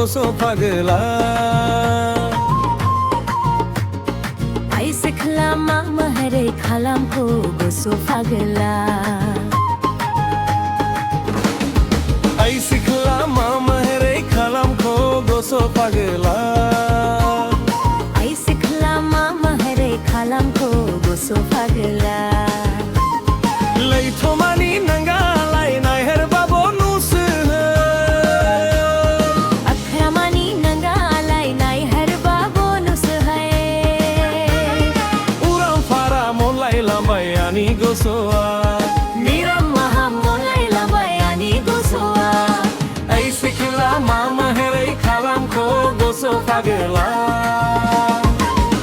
goso pagla Ay sikla mama hare khalam ko goso pagla Ay sikla mama hare khalam ko goso pagla Ay sikla mama hare khalam ko goso pagla Lay thomani nanga lai nai her babo nus Akhramani nanga lai nai har babo nus hai Uram fara mon lai lambayani gosoa Miram maha mon lai lambayani gosoa Ay sikla mama hare khalam ko goso pagla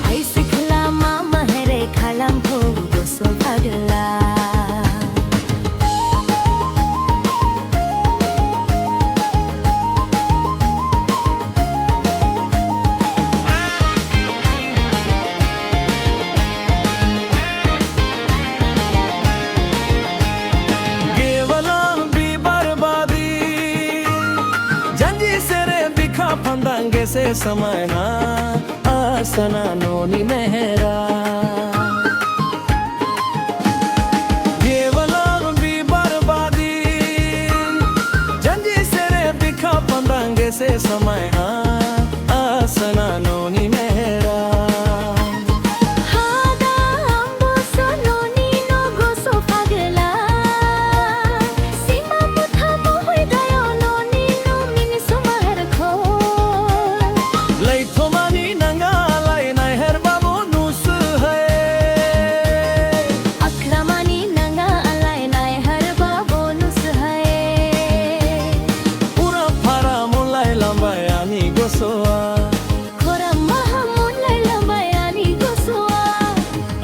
Ay sikla mama hare khalam ko goso pagla Pandange se samayna asana noni mehra Yevalam bhi barbadi janji sere bikha pandange se samayna asana noni mehra Hada ambo sono nino goso pagla Sima mutha mohoi dayo no nino mini sumar kho Lay thomani nanga lai nai her babo nus hai Akhramani nanga alai nai har babo nus hai Pura phara mon lai lambayani gosoa Khora maha mon lai lambayani gosoa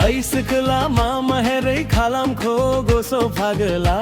Ay sikla mama hare khalam ko goso pagla